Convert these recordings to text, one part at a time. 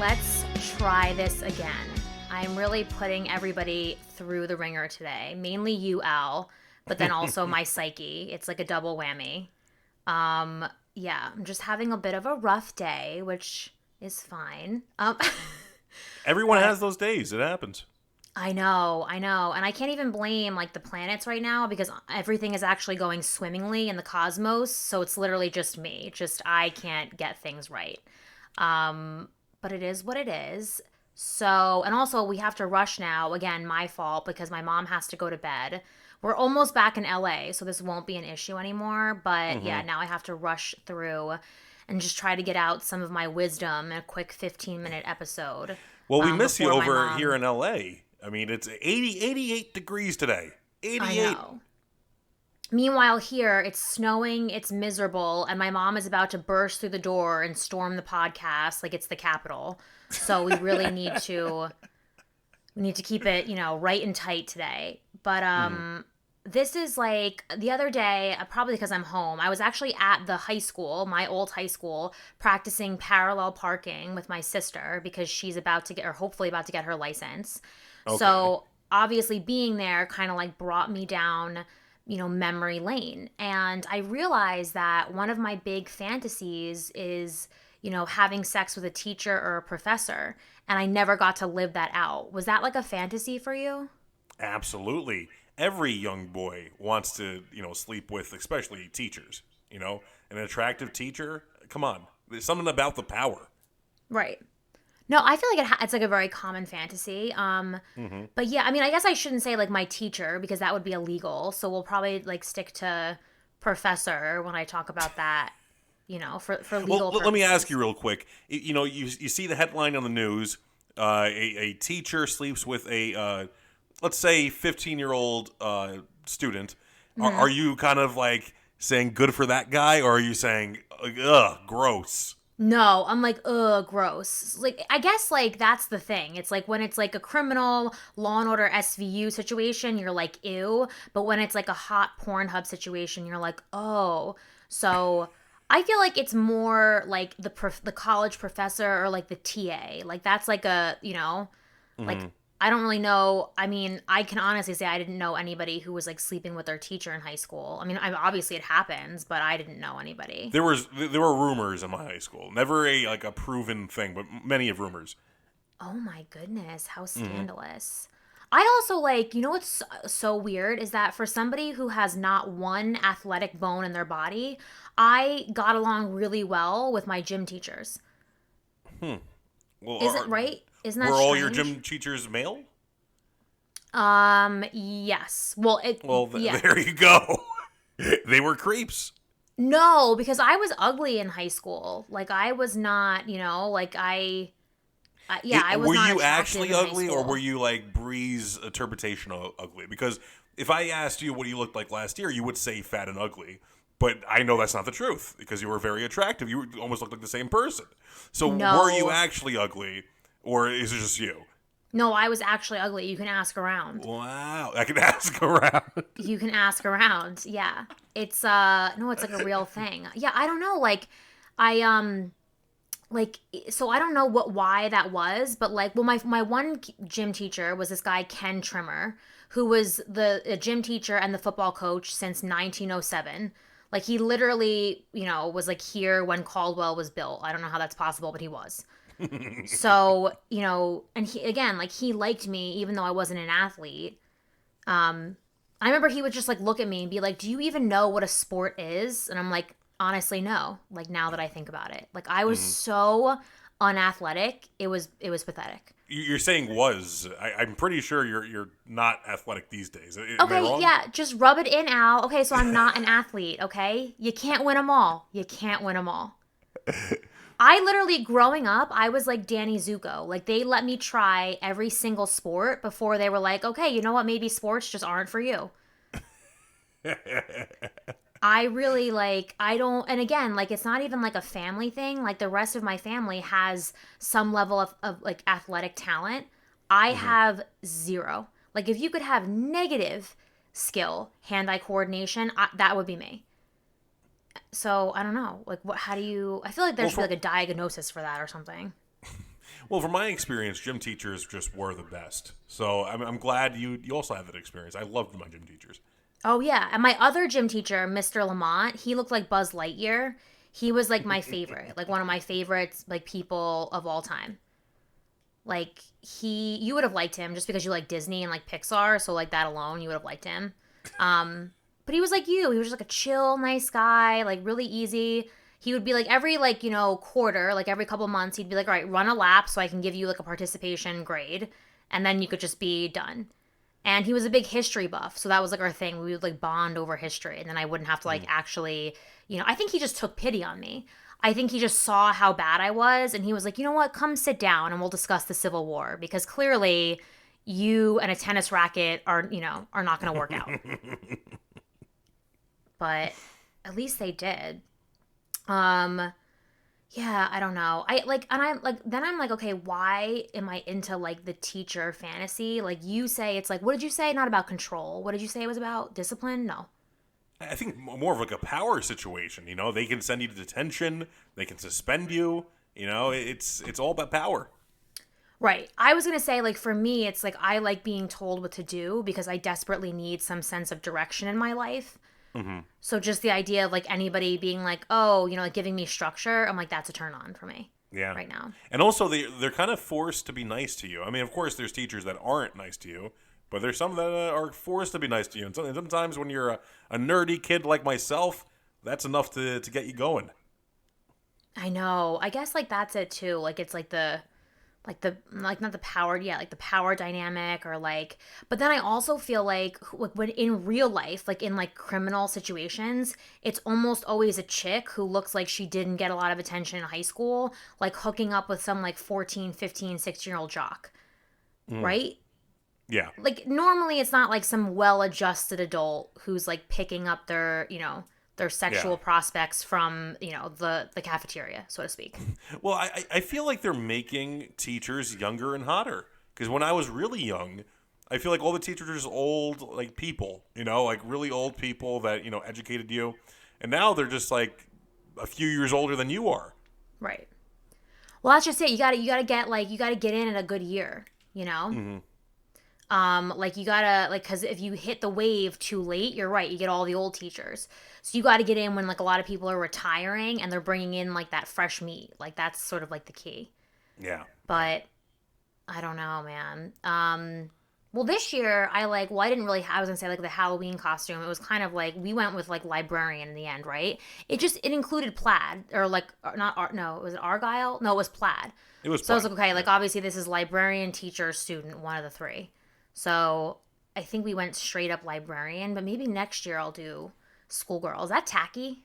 let's try this again. I'm really putting everybody through the ringer today. Mainly you, Al, but then also my psyche. It's like a double whammy. Yeah, I'm just having a bit of a rough day, which is fine. Everyone has those days. It happens. I know. And I can't even blame like the planets right now because everything is actually going swimmingly in the cosmos. So it's literally just me. Just I can't get things right. But it is what it is. So, and also we have to rush now. Again, my fault because my mom has to go to bed. We're almost back in LA, so this won't be an issue anymore. But yeah, now I have to rush through and just try to get out some of my wisdom in a quick 15-minute episode. Well, we miss you over mom... here in LA. I mean, it's 88 degrees today. 88. I know. Meanwhile, here, it's snowing, it's miserable, and my mom is about to burst through the door and storm the podcast like it's the Capitol. So we really need to keep it, right and tight today. But this is like the other day, probably because I'm home, I was actually at the high school, my old high school, practicing parallel parking with my sister because she's about to get, or hopefully about to get her license. Okay. So obviously being there kind of like brought me down, memory lane. And I realized that one of my big fantasies is, having sex with a teacher or a professor. And I never got to live that out. Was that like a fantasy for you? Absolutely. Every young boy wants to, sleep with, especially teachers, an attractive teacher. Come on. There's something about the power. Right. No, I feel like it's like a very common fantasy. But yeah, I mean, I guess I shouldn't say like my teacher because that would be illegal. So we'll probably like stick to professor when I talk about that, for legal purposes. Let me ask you real quick. You see the headline on the news, a teacher sleeps with a, let's say 15-year-old student. Mm-hmm. Are you kind of like saying good for that guy or are you saying, ugh, gross? No, I'm like, ugh, gross. Like, I guess, like, that's the thing. It's like when it's like a criminal Law and Order SVU situation, you're like, ew. But when it's like a hot Pornhub situation, you're like, oh. So I feel like it's more like the college professor or like the TA. Like, that's like a, like, I don't really know. I mean, I can honestly say I didn't know anybody who was like sleeping with their teacher in high school. I mean, obviously it happens, but I didn't know anybody. There were rumors in my high school. Never a proven thing, but many of rumors. Oh my goodness, how scandalous. I also like, what's so weird is that for somebody who has not one athletic bone in their body, I got along really well with my gym teachers. Well, is it right? Isn't that strange? Were all your gym teachers male? Yes. Well, yeah. There you go. They were creeps. No, because I was ugly in high school. Like, I was not, like, I was not Were you attractive actually in ugly, high school. or were you, like, Bree's interpretation of ugly? Because if I asked you what you looked like last year, you would say fat and ugly. But I know that's not the truth, because you were very attractive. You almost looked like the same person. So No. Were you actually ugly, or is it just you? No, I was actually ugly. You can ask around. Wow. I can ask around. You can ask around. Yeah. It's no, it's like a real thing. Yeah, I don't know. Like so I don't know why that was, but like, well, my one gym teacher was this guy, Ken Trimmer, who was the gym teacher and the football coach since 1907. Like, he literally, was like here when Caldwell was built. I don't know how that's possible, but he was. So, and he, again, like, he liked me even though I wasn't an athlete. I remember he would just like look at me and be like, do you even know what a sport is? And I'm like, honestly, no. Like, now that I think about it, like, I was so unathletic. It was pathetic. You're saying was. I'm pretty sure you're not athletic these days. Am I Okay, wrong? yeah, just rub it in, Al. Okay, so I'm not an athlete, okay? You can't win them all. You can't win them all. I literally, growing up, I was like Danny Zuko. Like, they let me try every single sport before they were like, okay, you know what? Maybe sports just aren't for you. I really, like, I don't, and again, like, it's not even like a family thing. Like, the rest of my family has some level of like athletic talent. I have zero. Like, if you could have negative skill, hand-eye coordination, that would be me. So, I don't know. Like, how do you... I feel like there should be like a diagnosis for that or something. Well, from my experience, gym teachers just were the best. So I'm glad you also have that experience. I loved my gym teachers. Oh yeah, and my other gym teacher, Mr. Lamont, he looked like Buzz Lightyear. He was like my favorite, like one of my favorites, like people of all time. Like you would have liked him just because you like Disney and like Pixar, so like that alone, you would have liked him. But he was like you. He was just like a chill, nice guy, like really easy. He would be like every like quarter, like every couple months, he'd be like, all right, run a lap so I can give you like a participation grade, and then you could just be done. And he was a big history buff, so that was like our thing. We would like bond over history, and then I wouldn't have to like actually, I think he just took pity on me. I think he just saw how bad I was, and he was like, you know what, come sit down and we'll discuss the Civil War, because clearly you and a tennis racket are not going to work out. But at least they did. Yeah, I don't know. Then I'm like, okay, why am I into like the teacher fantasy? Like you say, it's like, what did you say? Not about control. What did you say it was about? Discipline? No. I think more of like a power situation. They can send you to detention. They can suspend you. It's all about power. Right. I was going to say, like, for me, it's like I like being told what to do because I desperately need some sense of direction in my life. Mm-hmm. So just the idea of like anybody being like, oh, like giving me structure, I'm like, that's a turn on for me. Yeah. Right now. And also they're kind of forced to be nice to you. I mean, of course, there's teachers that aren't nice to you, but there's some that are forced to be nice to you. And sometimes when you're a nerdy kid like myself, that's enough to get you going. I know. I guess like that's it too. Like it's like not the power, yeah, like the power dynamic or like, but then I also feel like when in real life, like in like criminal situations, it's almost always a chick who looks like she didn't get a lot of attention in high school, like hooking up with some like 14, 15, 16-year-old jock. Right? Yeah. Like normally it's not like some well-adjusted adult who's like picking up their sexual prospects from, the cafeteria, so to speak. Well, I feel like they're making teachers younger and hotter. Because when I was really young, I feel like all the teachers are just old, like, people. Like really old people that, educated you. And now they're just, like, a few years older than you are. Right. Well, that's just it. You gotta get in at a good year, Mm-hmm. Like you gotta, like, cause if you hit the wave too late, you're right, you get all the old teachers. So you gotta get in when like a lot of people are retiring and they're bringing in like that fresh meat. Like that's sort of like the key. Yeah. But I don't know, man. Well, this year I didn't really, I was gonna say like the Halloween costume. It was kind of like, we went with like librarian in the end, right? It included plaid or like, was it Argyle? No, it was plaid. It was plaid. So I was like, okay, like obviously this is librarian, teacher, student, one of the three. So I think we went straight up librarian, but maybe next year I'll do schoolgirl. Is that tacky?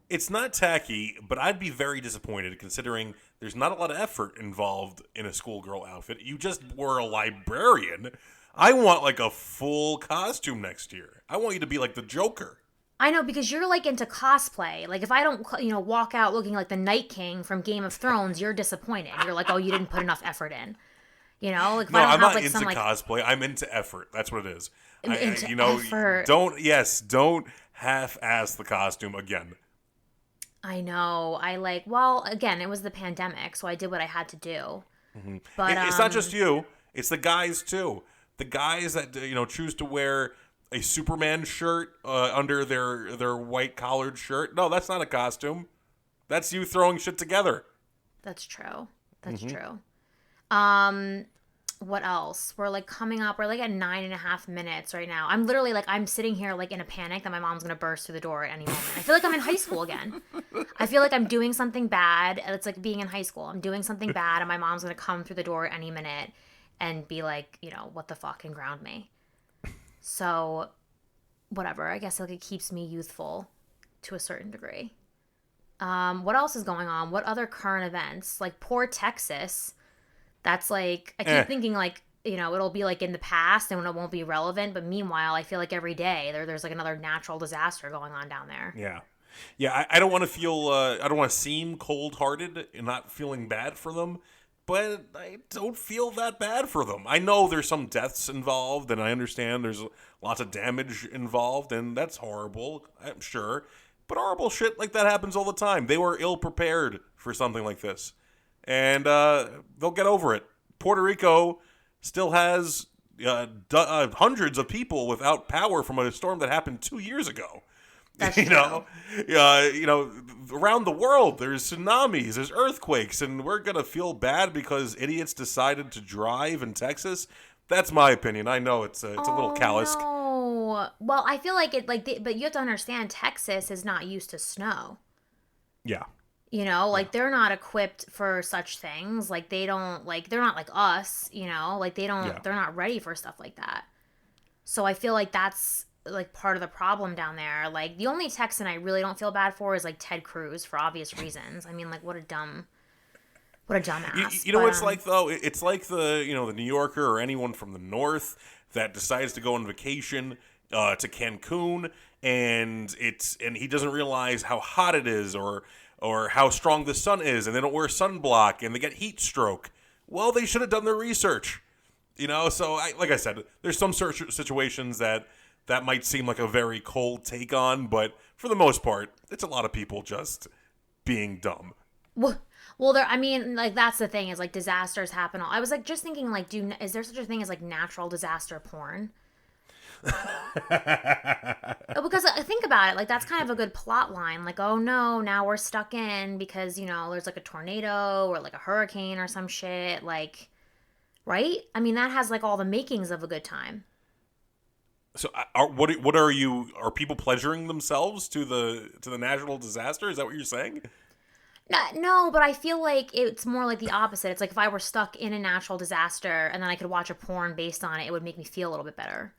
It's not tacky, but I'd be very disappointed considering there's not a lot of effort involved in a schoolgirl outfit. You just were a librarian. I want like a full costume next year. I want you to be like the Joker. I know, because you're like into cosplay. Like if I don't, walk out looking like the Night King from Game of Thrones, you're disappointed. You're like, oh, you didn't put enough effort in. Like if no, I don't I'm have, not into cosplay. I'm into effort. That's what it is. Effort. Don't half-ass the costume again. I know. Again, it was the pandemic, so I did what I had to do. Mm-hmm. But it's not just you. It's the guys too. The guys that choose to wear a Superman shirt under their white collared shirt. No, that's not a costume. That's you throwing shit together. That's true. That's true. What else? We're like coming up. We're like at 9.5 minutes right now. I'm literally like, I'm sitting here like in a panic that my mom's gonna burst through the door at any moment. I feel like I'm in high school again. I feel like I'm doing something bad. It's like being in high school. I'm doing something bad, and my mom's gonna come through the door at any minute and be like, what the fuck, and ground me. So, whatever. I guess like it keeps me youthful to a certain degree. What else is going on? What other current events? Like poor Texas. That's like, I keep thinking like, it'll be like in the past and it won't be relevant. But meanwhile, I feel like every day there's like another natural disaster going on down there. Yeah. Yeah. I don't want to feel, I don't want to seem cold hearted and not feeling bad for them, but I don't feel that bad for them. I know there's some deaths involved and I understand there's lots of damage involved and that's horrible, I'm sure. But horrible shit like that happens all the time. They were ill prepared for something like this. and they'll get over it. Puerto Rico still has hundreds of people without power from a storm that happened 2 years ago. That's you true. know, around the world there's tsunamis, there's earthquakes, and we're gonna feel bad because idiots decided to drive in Texas. That's my opinion. I know it's a little callous. No. Well, I feel like but you have to understand, Texas is not used to snow. Yeah. They're not equipped for such things. Like, they're not like us, like they're not ready for stuff like that. So I feel like that's like part of the problem down there. Like, the only Texan I really don't feel bad for is like Ted Cruz, for obvious reasons. I mean, like, what a dumbass. You know what it's like, though? It's like the New Yorker or anyone from the north that decides to go on vacation to Cancun, and he doesn't realize how hot it is or how strong the sun is, and they don't wear sunblock, and they get heat stroke. Well, they should have done their research. So like I said, there's some situations that might seem like a very cold take on, but for the most part, it's a lot of people just being dumb. Well, that's the thing, is like disasters happen. I was like just thinking, like, is there such a thing as like natural disaster porn? Because think about it, like, that's kind of a good plot line. Like, oh no, now we're stuck in because there's like a tornado or like a hurricane or some shit. Like, right? I mean, that has like all the makings of a good time. So, are people pleasuring themselves to the natural disaster? Is that what you're saying? No, but I feel like it's more like the opposite. It's like if I were stuck in a natural disaster and then I could watch a porn based on it, it would make me feel a little bit better.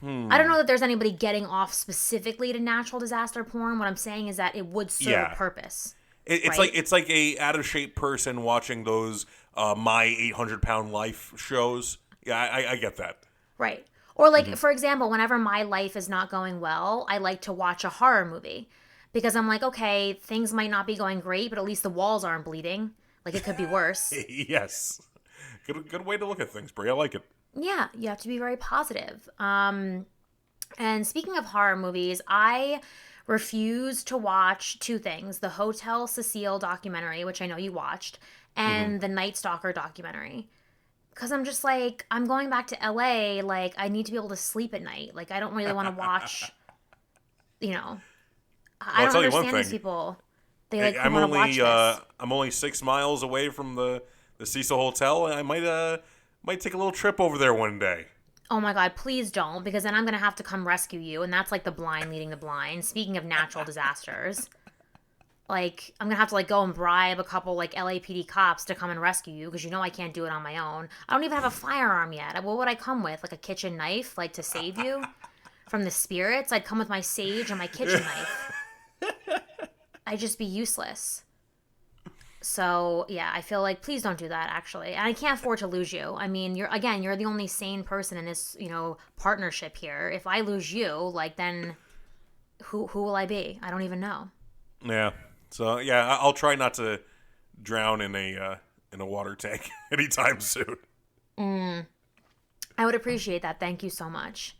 I don't know that there's anybody getting off specifically to natural disaster porn. What I'm saying is that it would serve a purpose. It's like a out of shape person watching those My 800-Pound Life shows. Yeah, I get that. Right. Or like, for example, whenever my life is not going well, I like to watch a horror movie because I'm like, okay, things might not be going great, but at least the walls aren't bleeding. Like, it could be worse. Yes. Good way to look at things, Brie. I like it. Yeah, you have to be very positive. And speaking of horror movies, I refuse to watch two things: the Hotel Cecile documentary, which I know you watched, and the Night Stalker documentary. Because I'm just like, I'm going back to LA, like, I need to be able to sleep at night. Like, I don't really want to watch, I don't understand these people. They like want to watch this. I'm only 6 miles away from the Cecil Hotel, and I might take a little trip over there one day. Oh my God, please don't, because then I'm going to have to come rescue you, and that's like the blind leading the blind. Speaking of natural disasters, like, I'm going to have to like go and bribe a couple like LAPD cops to come and rescue you, because I can't do it on my own. I don't even have a firearm yet. What would I come with? Like a kitchen knife, like to save you from the spirits? I'd come with my sage and my kitchen knife. I'd just be useless. So, yeah, I feel like, please don't do that, actually. And I can't afford to lose you. I mean, you're the only sane person in this, partnership here. If I lose you, like, then who will I be? I don't even know. Yeah. So, yeah, I'll try not to drown in a water tank anytime soon. I would appreciate that. Thank you so much.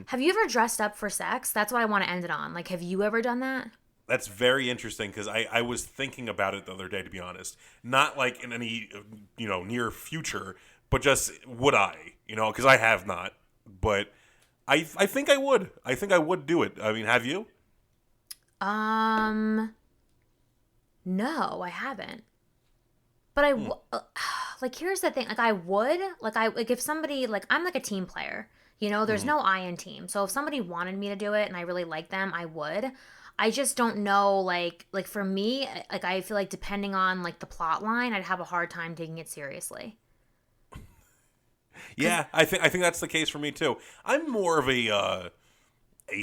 Have you ever dressed up for sex? That's what I want to end it on. Like, have you ever done that? That's very interesting because I was thinking about it the other day, to be honest. Not like in any, near future, but just would I? Because I have not. But I think I would. I think I would do it. I mean, have you? No, I haven't. But like, here's the thing. Like, I would. Like, if somebody, like, I'm like a team player. There's no I in team. So if somebody wanted me to do it and I really like them, I would. I just don't know, like for me, like, I feel like depending on like the plot line, I'd have a hard time taking it seriously. Yeah, I think that's the case for me too. I'm more of a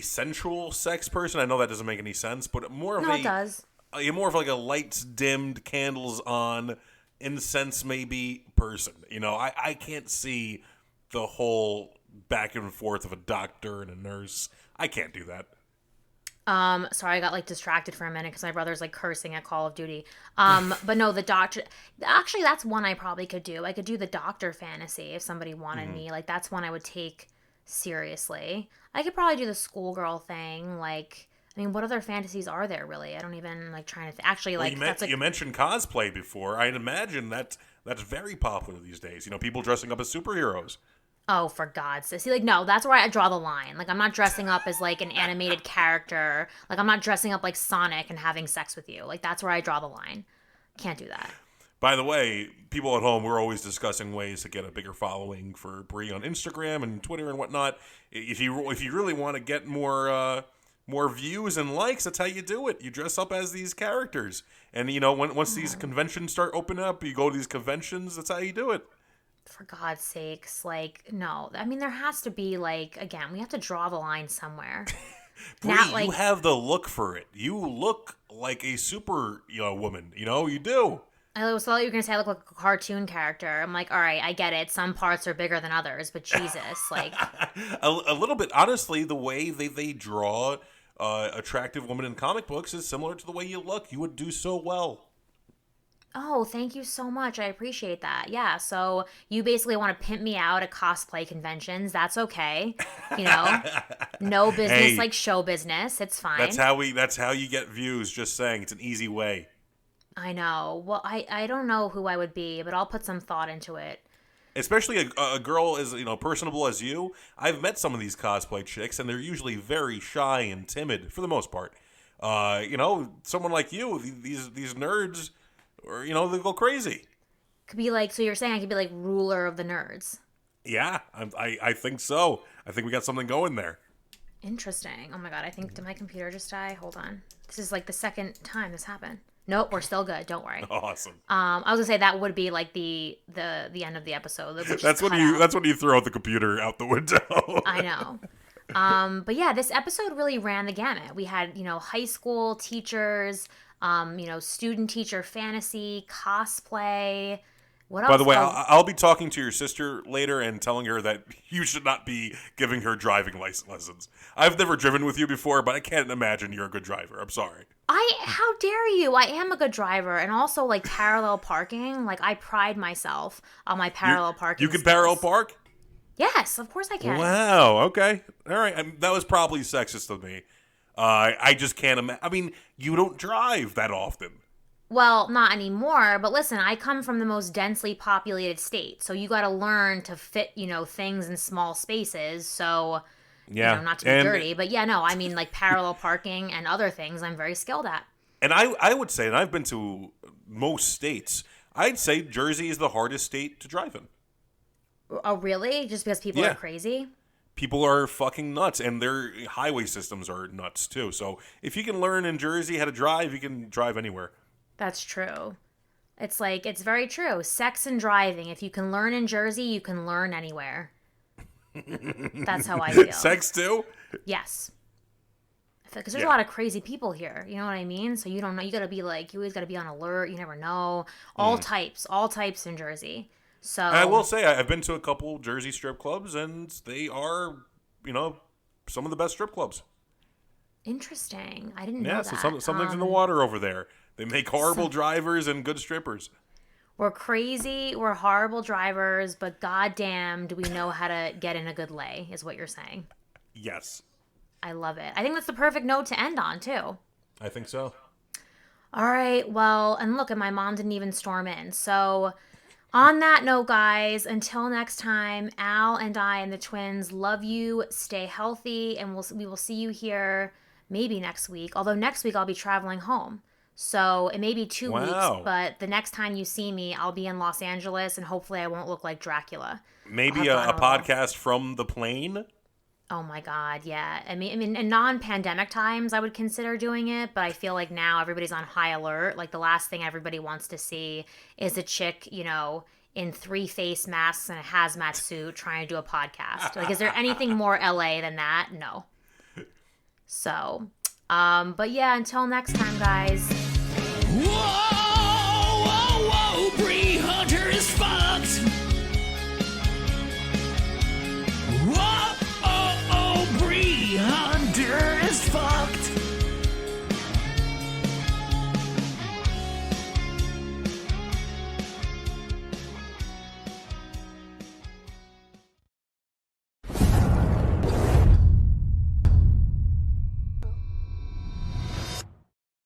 sensual sex person. I know that doesn't make any sense, but more of it does. You're more of like a lights dimmed, candles on, incense maybe person. I can't see the whole back and forth of a doctor and a nurse. I can't do that. Sorry, I got like distracted for a minute because my brother's like cursing at Call of Duty. But no, the doctor, actually that's one I probably could do. I could do the doctor fantasy if somebody wanted me. Like, that's one I would take seriously. I could probably do the schoolgirl thing. Like, I mean, what other fantasies are there really? I don't even like trying to actually Well, like that's like you mentioned cosplay before. I'd imagine that's very popular these days. People dressing up as superheroes. oh, for God's sake. See, like, no, that's where I draw the line. Like, I'm not dressing up as, like, an animated character. Like, I'm not dressing up like Sonic and having sex with you. Like, that's where I draw the line. Can't do that. By the way, people at home, we're always discussing ways to get a bigger following for Brie on Instagram and Twitter and whatnot. If you really want to get more views and likes, that's how you do it. You dress up as these characters, and once these conventions start opening up, you go to these conventions. That's how you do it. For God's sakes, like, no. I mean, there has to be, like, again, we have to draw the line somewhere. Brie, Not like you have the look for it. You look like a super woman. You do. I was thought you were gonna say I look like a cartoon character. I'm like, all right, I get it. Some parts are bigger than others, but Jesus, like, a little bit. Honestly, the way they draw attractive women in comic books is similar to the way you look. You would do so well. oh, thank you so much. I appreciate that. Yeah, so you basically want to pimp me out at cosplay conventions. That's okay. No business Hey, like show business. It's fine. That's how you get views. Just saying, it's an easy way. I know. Well, I don't know who I would be, but I'll put some thought into it. Especially a girl as personable as you. I've met some of these cosplay chicks, and they're usually very shy and timid for the most part. Someone like you, these nerds, or they go crazy. Could be like, so you're saying I could be like ruler of the nerds. Yeah, I think so. I think we got something going there. Interesting. Oh my God, I think, did my computer just die? Hold on. This is like the second time this happened. Nope, we're still good. Don't worry. Awesome. I was gonna say that would be like the end of the episode. That's when you throw the computer out the window. I know. But yeah, this episode really ran the gamut. We had, high school teachers, student teacher fantasy, cosplay. What else? By the way, I'll be talking to your sister later and telling her that you should not be giving her driving lessons. I've never driven with you before, but I can't imagine you're a good driver. I'm sorry. How dare you? I am a good driver, and also like parallel parking. Like I pride myself on my parallel parking. You can skills. parallel park? Yes, of course I can. Wow. Okay. All right. That was probably sexist of me. I just can't imagine. I mean, you don't drive that often. Well, not anymore, but listen, I come from the most densely populated state, so you got to learn to fit, things in small spaces. So, yeah, not to be dirty, but yeah, no, I mean like parallel parking and other things I'm very skilled at. And I would say, and I've been to most states, I'd say Jersey is the hardest state to drive in. Oh, really? Just because people are crazy? People are fucking nuts, and their highway systems are nuts too. So if you can learn in Jersey how to drive, you can drive anywhere. That's true. It's very true. Sex and driving. If you can learn in Jersey, you can learn anywhere. That's how I feel. Sex too? Yes. Because there's a lot of crazy people here. You know what I mean? So you don't know. You gotta be like, you always gotta be on alert. You never know. All types in Jersey. So I will say I've been to a couple Jersey strip clubs, and they are, some of the best strip clubs. Interesting. I didn't know that. Yeah, so something's in the water over there. They make horrible drivers and good strippers. We're crazy, we're horrible drivers, but goddamn, do we know how to get in a good lay, is what you're saying. Yes. I love it. I think that's the perfect note to end on, too. I think so. All right, well, and look, and my mom didn't even storm in. So, on that note, guys, until next time, Al and I and the twins love you, stay healthy, and we will see you here maybe next week. Although next week I'll be traveling home. So it may be 2 weeks, but the next time you see me, I'll be in Los Angeles, and hopefully I won't look like Dracula. Maybe a podcast from the plane? Oh my God, yeah. I mean, in non-pandemic times, I would consider doing it, but I feel like now everybody's on high alert. Like the last thing everybody wants to see is a chick, in 3 face masks and a hazmat suit trying to do a podcast. Like, is there anything more LA than that? No. So, but yeah, until next time, guys.